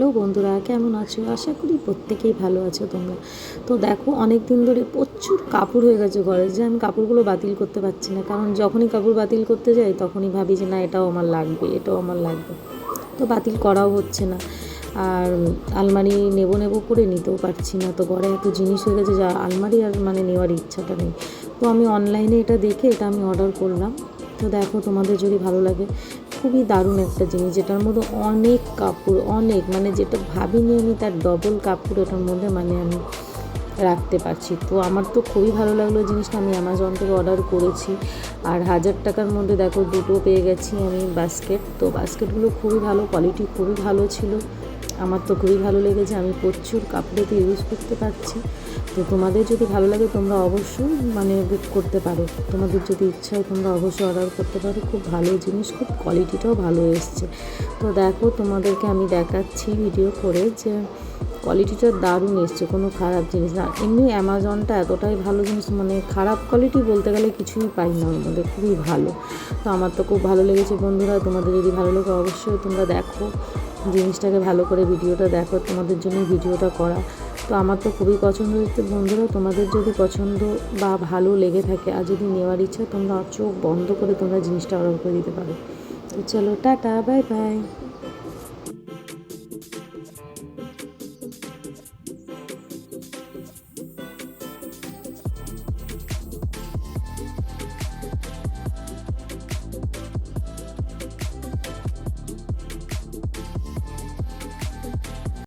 Hello বন্ধুরা, কেমন আছো? আশা করি প্রত্যেকেই ভালো আছো তোমরা। তো দেখো, অনেক দিন ধরে প্রচুর কাপড় হয়ে গেছে ঘরে, যে আমি কাপড়গুলো বাতিল করতে পারছি না। কারণ যখনই কাপড় বাতিল করতে যাই তখনই ভাবি যে না, এটাও আমার লাগবে, এটাও আমার লাগবে। তো বাতিল করাও হচ্ছে না। আর আলমারি নেবো করে নিতেও পারছি না। তো ঘরে এত জিনিস হয়ে গেছে, যা আলমারি আর নেওয়ার ইচ্ছাটা নেই। তো আমি অনলাইনে এটা দেখে এটা আমি অর্ডার করলাম। তো দেখো, তোমাদের যদি ভালো লাগে, খুবই দারুণ একটা জিনিস, যেটার মধ্যে অনেক কাপড়, অনেক যেটা ভাবিনি আমি তার ডবল কাপড় এটার মধ্যে আমি রাখতে পারছি। তো আমার তো খুবই ভালো লাগলো জিনিসটা। আমি অ্যামাজন থেকে অর্ডার করেছি, আর 1000 টাকার মধ্যে দেখো দুটো পেয়ে গেছি আমি বাস্কেট। তো বাস্কেটগুলো খুবই ভালো, কোয়ালিটি খুবই ভালো ছিল। আমার তো খুবই ভালো লেগেছে, আমি প্রচুর কাপড়েতে ইউজ করতে পারছি। তো তোমাদের যদি ভালো লাগে তোমরা অবশ্যই বুক করতে পারো। তোমাদের যদি ইচ্ছা হয় তোমরা অবশ্যই অর্ডার করতে পারো। খুব ভালো জিনিস, খুব কোয়ালিটিটাও ভালো এসছে। তো দেখো, তোমাদেরকে আমি দেখাচ্ছি ভিডিও করে যে কোয়ালিটিটা দারুণ এসছে, কোনো খারাপ জিনিস না। এমনি অ্যামাজনটা এতটাই ভালো জিনিস, খারাপ কোয়ালিটি বলতে গেলে কিছুই পাই না ওর মধ্যে, খুবই ভালো। তো আমার তো খুব ভালো লেগেছে বন্ধুরা। তোমাদের যদি ভালো লাগে অবশ্যই তোমরা দেখো জিনিসটাকে, ভালো করে ভিডিওটা দেখো, তোমাদের জন্য ভিডিওটা করা। তো আমার তো খুবই পছন্দ হয়েছে বন্ধুরা। তোমাদের যদি পছন্দ বা ভালো লেগে থাকে আর যদি নেওয়ার ইচ্ছা, তোমরা চোখ বন্ধ করে তোমরা জিনিসটা অর্ডার করে দিতে পারো। তো চলো, টাটা, বাই বাই।